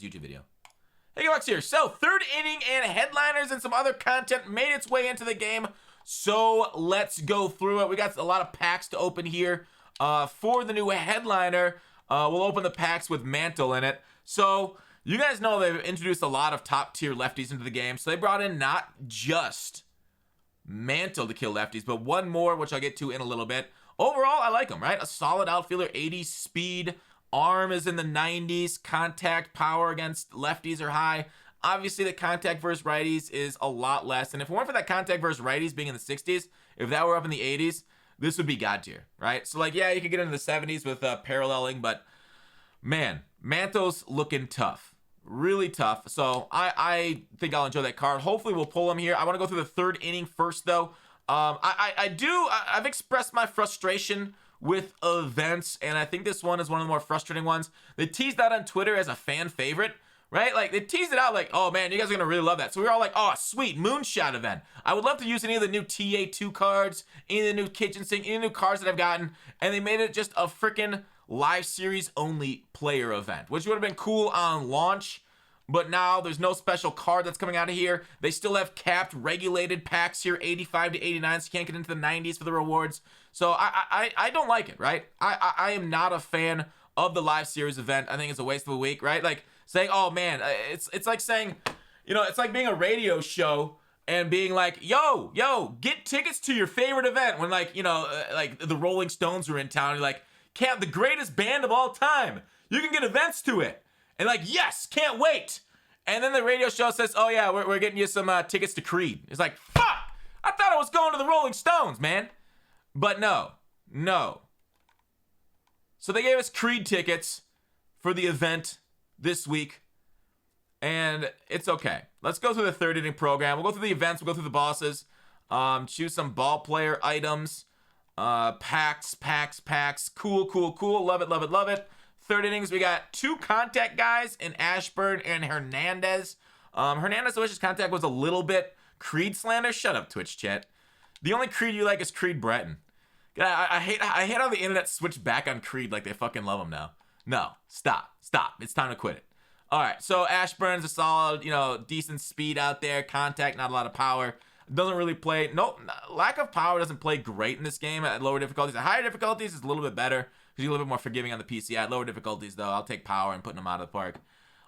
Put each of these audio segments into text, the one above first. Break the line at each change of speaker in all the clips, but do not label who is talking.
YouTube video. Hey, Gutfoxx here. So, third inning and headliners and some other content made its way into the game. So, let's go through it. We got a lot of packs to open here. For the new headliner, we'll open the packs with Mantle in it. So, you guys know they've introduced a lot of top-tier lefties into the game. So, they brought in not just Mantle to kill lefties, but one more, which I'll get to in a little bit. Overall, I like him, right? A solid outfielder, 80 speed. Arm is in the 90s. Contact power against lefties are high. Obviously, the contact versus righties is a lot less. And if it weren't for that contact versus righties being in the 60s, if that were up in the 80s, this would be God tier, right? So, like, yeah, you could get into the 70s with paralleling, but man, Mantle's looking tough. Really tough. So, I think I'll enjoy that card. Hopefully, we'll pull him here. I want to go through the third inning first, though. I've expressed my frustration with events, and I think this one is one of the more frustrating ones. They teased that on Twitter as a fan favorite, right? Like, they teased it out like, oh man, you guys are gonna really love that. So we were all like, oh sweet, moonshot event. I would love to use any of the new TA2 cards, any of the new kitchen sink, any new cards that I've gotten, and they made it just a freaking live series only player event, which would have been cool on launch. But now there's no special card that's coming out of here. They still have capped, regulated packs here, 85 to 89, so you can't get into the 90s for the rewards. So I don't like it, right? I am not a fan of the live series event. I think it's a waste of a week, right? Like saying, oh man, it's like saying, you know, it's like being a radio show and being like, yo, get tickets to your favorite event when, like, you know, like the Rolling Stones were in town. You're like, the greatest band of all time. You can get events to it. And like, yes, can't wait. And then the radio show says, oh yeah, we're getting you some tickets to Creed. It's like, fuck! I thought I was going to the Rolling Stones, man. But no. So they gave us Creed tickets for the event this week. And it's okay. Let's go through the third inning program. We'll go through the events. We'll go through the bosses. Choose some ball player items. Packs. Cool. Love it. Third innings, we got two contact guys in Ashburn and Hernandez. Hernandez wishes contact was a little bit Creed slander. Shut up, Twitch chat. The only Creed you like is Creed Breton. I hate how the internet switched back on Creed like they fucking love him now. No, stop. It's time to quit it. All right, so Ashburn's a solid, you know, decent speed out there. Contact, not a lot of power. Doesn't really play. Lack of power doesn't play great in this game at lower difficulties. At higher difficulties, it's a little bit better. You're a little bit more forgiving on the PC. At lower difficulties, though, I'll take power and putting them out of the park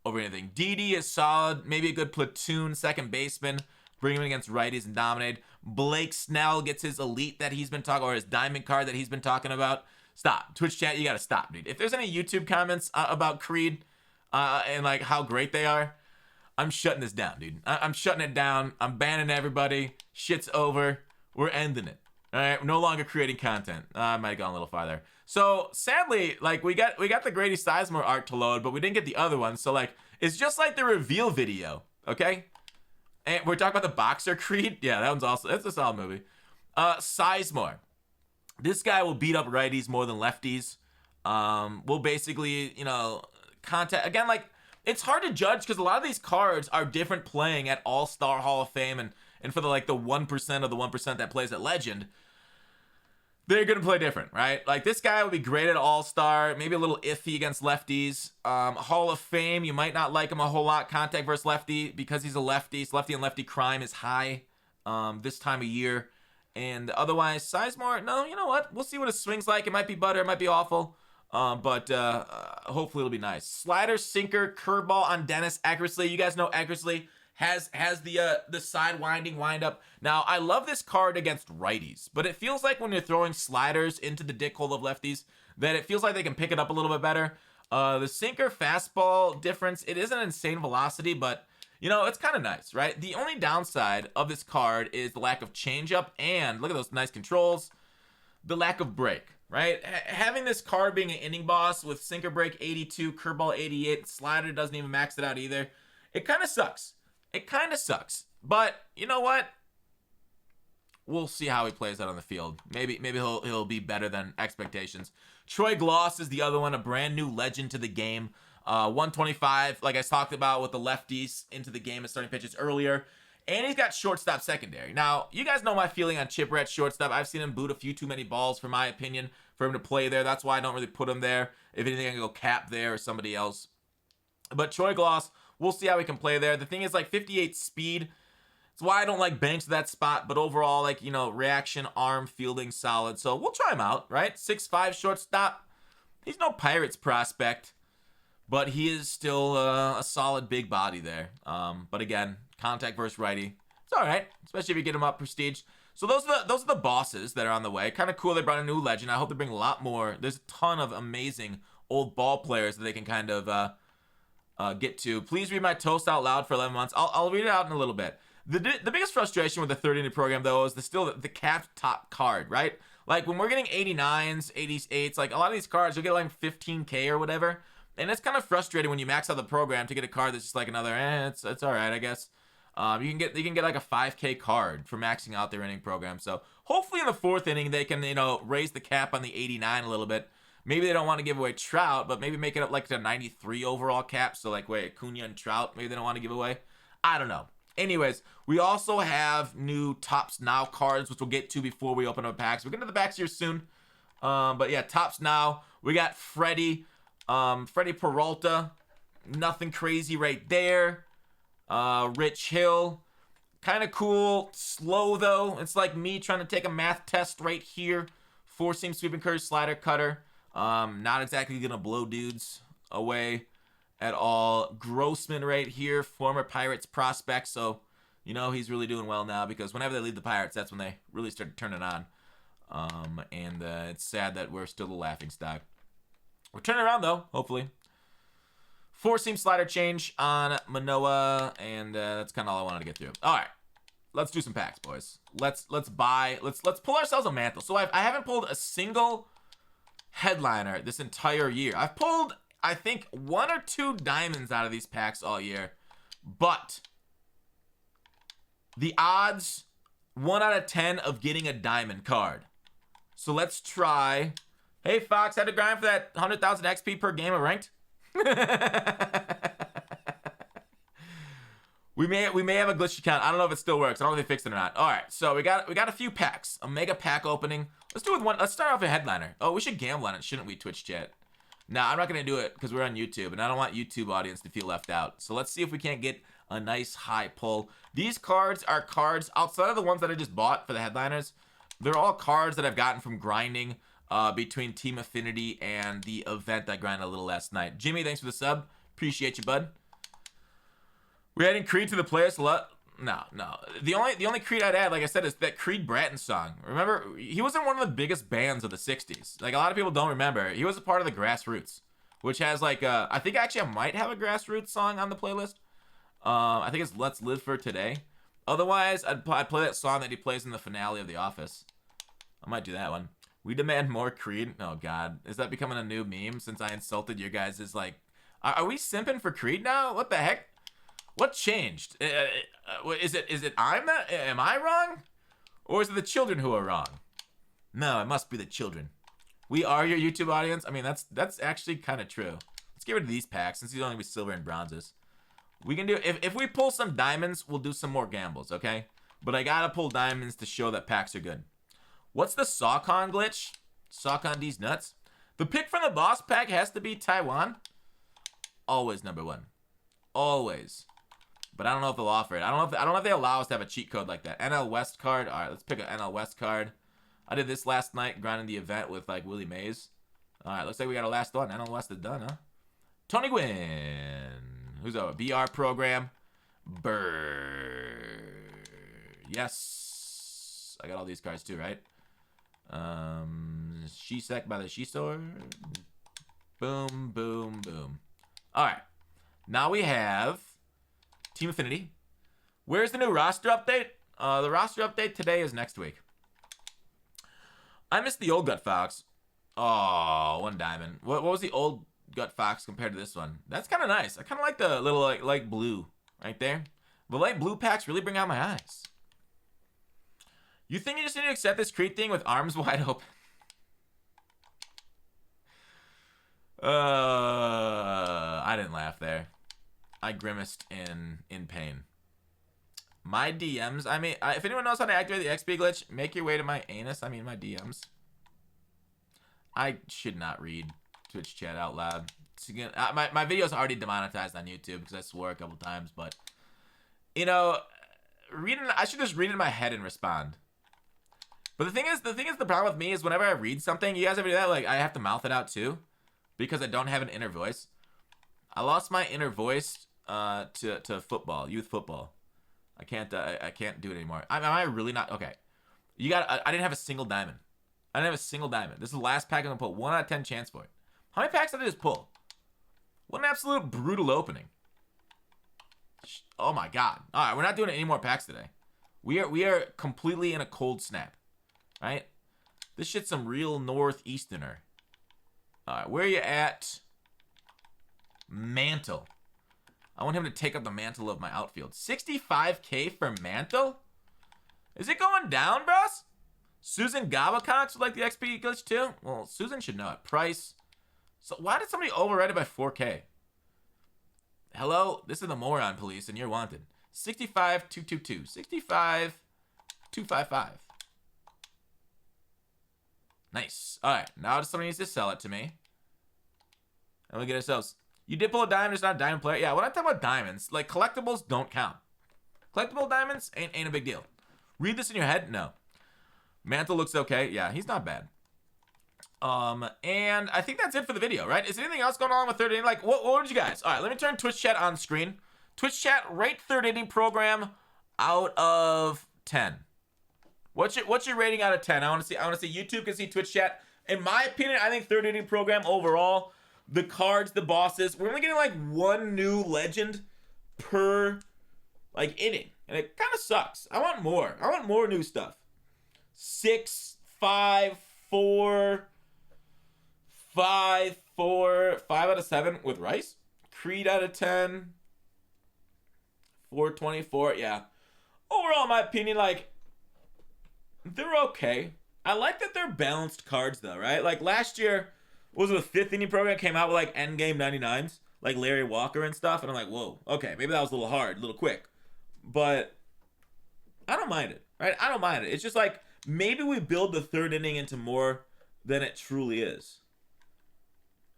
over anything. DD is solid. Maybe a good platoon second baseman. Bring him in against righties and dominate. Blake Snell gets his elite that he's been talking, or his diamond card that he's been talking about. Stop. Twitch chat, you got to stop, dude. If there's any YouTube comments about Creed and like how great they are, I'm shutting this down, dude. I'm shutting it down. I'm banning everybody. Shit's over. We're ending it. All right, we're no longer creating content. I might have gone a little farther. So sadly, like we got the Grady Sizemore art to load, but we didn't get the other one. So like it's just like the reveal video, okay? And we're talking about the boxer Creed. Yeah, that one's also, that's a solid movie. Sizemore. This guy will beat up righties more than lefties. Will basically, you know, contact again. Like it's hard to judge because a lot of these cards are different playing at All-Star Hall of Fame and for the like the 1% of the 1% that plays at Legend. They're going to play different, right? Like, this guy would be great at All-Star, maybe a little iffy against lefties. Hall of Fame, you might not like him a whole lot. Contact versus lefty, because he's a lefty. So lefty and lefty crime is high this time of year. And otherwise, Sizemore, no, you know what? We'll see what his swing's like. It might be butter, it might be awful. But hopefully it'll be nice. Slider, sinker, curveball on Dennis. Accuracy, you guys know accuracy has the side winding windup. Now, I love this card against righties, but it feels like when you're throwing sliders into the dick hole of lefties, that it feels like they can pick it up a little bit better. The sinker fastball difference, it is an insane velocity, but you know, it's kind of nice, right? The only downside of this card is the lack of changeup, and look at those nice controls, the lack of break, right? Having this card being an inning boss with sinker break 82, curveball 88, slider doesn't even max it out either. It kind of sucks. But you know what? We'll see how he plays out on the field. Maybe he'll be better than expectations. Troy Gloss is the other one, a brand new legend to the game. 125, like I talked about with the lefties into the game and starting pitches earlier. And he's got shortstop secondary. Now, you guys know my feeling on Chipper at shortstop. I've seen him boot a few too many balls, for my opinion, for him to play there. That's why I don't really put him there. If anything, I can go Cap there or somebody else. But Choi Gloss, we'll see how we can play there. The thing is, like, 58 speed. It's why I don't like Banks at that spot, but overall, like, you know, reaction, arm, fielding, solid. So we'll try him out, right? 6'5" shortstop. He's no Pirates prospect, but he is still a solid big body there. But again, contact versus righty. It's all right, especially if you get him up prestige. So those are the bosses that are on the way. Kind of cool they brought a new legend. I hope they bring a lot more. There's a ton of amazing old ball players that they can kind of get to. Please read my toast out loud for 11 months. I'll read it out in a little bit. The biggest frustration with the 30-inning program, though, is the capped top card, right? Like, when we're getting 89s, 88s, like, a lot of these cards, you'll get, like, 15K or whatever. And it's kind of frustrating when you max out the program to get a card that's just, like, another, it's all right, I guess. You can get, like, a 5K card for maxing out their inning program. So, hopefully in the 4th inning, they can, you know, raise the cap on the 89 a little bit. Maybe they don't want to give away Trout, but maybe make it up, like, to 93 overall cap. So, like, wait, Acuna and Trout, maybe they don't want to give away. I don't know. Anyways, we also have new Topps Now cards, which we'll get to before we open up packs. We'll get into the packs here soon. But yeah, Topps Now. We got Freddie Peralta. Nothing crazy right there. Rich Hill. Kind of cool. Slow, though. It's like me trying to take a math test right here. 4-seam sweeping curve, slider cutter. Not exactly going to blow dudes away at all. Grossman right here, former Pirates prospect, so you know he's really doing well now, because whenever they leave the Pirates, that's when they really start turning on. And it's sad that we're still the laughingstock. We're turning around, though, hopefully. 4-seam slider change on Manoah, and that's kind of all I wanted to get through. All right, let's do some packs, boys. Let's pull ourselves a Mantle. So I haven't pulled a single headliner this entire year. I've pulled, I think, 1 or 2 diamonds out of these packs all year. But the odds, 1 out of 10 of getting a diamond card. So let's try. Hey, Fox, had to grind for that 100,000 XP per game of ranked. we may have a glitchy count. I don't know if it still works. I don't know if they fixed it or not. All right, so we got a few packs. A mega pack opening. Let's do it with one. Let's start off with a headliner. Oh, we should gamble on it, shouldn't we, Twitch chat? Nah, I'm not going to do it because we're on YouTube, and I don't want YouTube audience to feel left out. So let's see if we can't get a nice high pull. These cards are cards, outside of the ones that I just bought for the headliners, they're all cards that I've gotten from grinding between Team Affinity and the event I grinded a little last night. Jimmy, thanks for the sub. Appreciate you, bud. We're adding Creed to the playlist. No. The only Creed I'd add, like I said, is that Creed Bratton song. Remember, he was in one of the biggest bands of the 60s. Like, a lot of people don't remember. He was a part of the Grassroots, which has, like, I think actually I might have a Grassroots song on the playlist. I think it's Let's Live for Today. Otherwise, I'd play that song that he plays in the finale of The Office. I might do that one. We demand more Creed. Oh, God. Is that becoming a new meme since I insulted your guys? Is like, are we simping for Creed now? What the heck? What changed? Is it am I wrong? Or is it the children who are wrong? No, it must be the children. We are your YouTube audience. I mean, that's actually kind of true. Let's get rid of these packs since these only be silver and bronzes. We can do, if we pull some diamonds, we'll do some more gambles, okay? But I gotta pull diamonds to show that packs are good. What's the Saucon glitch? Saucon D's nuts. The pick from the boss pack has to be Taiwan. Always number 1. Always. But I don't know if they'll offer it. I don't know if they allow us to have a cheat code like that. NL West card. All right, let's pick an NL West card. I did this last night, grinding the event with, like, Willie Mays. All right, looks like we got a last one. NL West is done, huh? Tony Gwynn. Who's our BR program? Bird. Yes. I got all these cards too, right? Shisek by the Shisor. Boom, boom, boom. All right. Now we have Team Affinity. Where's the new roster update? The roster update today is next week. I missed the old Gutfoxx. Oh, 1 diamond. What was the old Gutfoxx compared to this one? That's kind of nice. I kind of like the little light blue right there. The light blue packs really bring out my eyes. You think you just need to accept this Creed thing with arms wide open? I didn't laugh there. I grimaced in pain. My DMs, I mean, if anyone knows how to activate the XP glitch, make your way to my anus. My DMs. I should not read Twitch chat out loud. My video's already demonetized on YouTube because I swore a couple times, but you know, I should just read it in my head and respond. But the thing is, the problem with me is whenever I read something, you guys ever do that? Like, I have to mouth it out too, because I don't have an inner voice. I lost my inner voice to football, youth football. I can't do it anymore. Am I really not? Okay. I didn't have a single diamond. This is the last pack I'm gonna pull. 1 out of 10 chance for it. How many packs did I just pull? What an absolute brutal opening. Oh my god. Alright, we're not doing any more packs today. We are completely in a cold snap. Right? This shit's some real northeasterner. Alright, where are you at? Mantle. I want him to take up the mantle of my outfield. 65k for Mantle? Is it going down, bros? Susan Gutfoxx would like the XP glitch too? Well, Susan should know it. Price. So why did somebody override it by 4k? Hello? This is the moron police and you're wanted. 65,222. 65,255. Nice. Alright, now somebody needs to sell it to me. And we get ourselves... You did pull a diamond, it's not a diamond player. Yeah, when I talk about diamonds, like, collectibles don't count. Collectible diamonds ain't a big deal. Read this in your head? No. Mantle looks okay. Yeah, he's not bad. And I think that's it for the video, right? Is there anything else going on with third inning? Like, what did you guys? All right, let me turn Twitch chat on screen. Twitch chat, rate third inning program out of 10. What's your rating out of 10? I want to see YouTube can see Twitch chat. In my opinion, I think third inning program overall, the cards, the bosses, we're only getting like one new legend per like inning. And it kind of sucks. I want more. I want more new stuff. 6, 5, 4, 5, 4, 5 out of 7 with Rice. Creed out of 10. 424. Yeah. Overall, in my opinion, like, they're okay. I like that they're balanced cards, though, right? Like, last year, what was it, the fifth inning program came out with, like, endgame 99s? Like, Larry Walker and stuff. And I'm like, whoa, okay, maybe that was a little hard, a little quick. But I don't mind it, right? I don't mind it. It's just like, maybe we build the third inning into more than it truly is.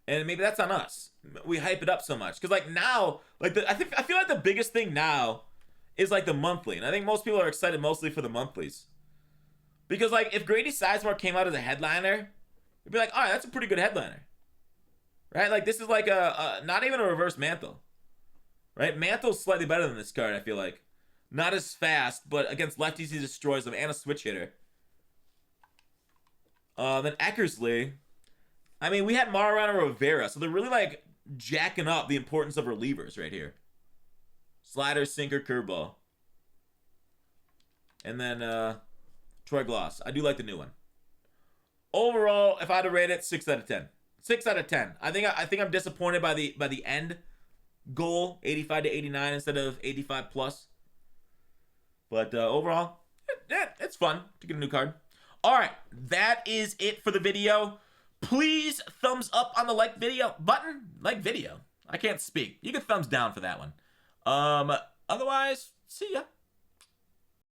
And maybe that's on us. We hype it up so much. Because, like, now, like, I feel like the biggest thing now is, like, the monthly. And I think most people are excited mostly for the monthlies. Because, like, if Grady Sizemore came out as a headliner, it'd be like, all right, that's a pretty good headliner. Right? Like, this is like a not even a reverse Mantle. Right? Mantle's slightly better than this card, I feel like. Not as fast, but against lefties, he destroys them. And a switch hitter. Then Eckersley. I mean, we had Mariano Rivera, so they're really, like, jacking up the importance of relievers right here. Slider, sinker, curveball. And then, Troy Gloss. I do like the new one. Overall, if I had to rate it, 6 out of 10. 6 out of 10. I think I'm disappointed by the end goal, 85 to 89 instead of 85 plus. But overall, it's fun to get a new card. All right, that is it for the video. Please thumbs up on the like video button. Like video. I can't speak. You can thumbs down for that one. Otherwise, see ya.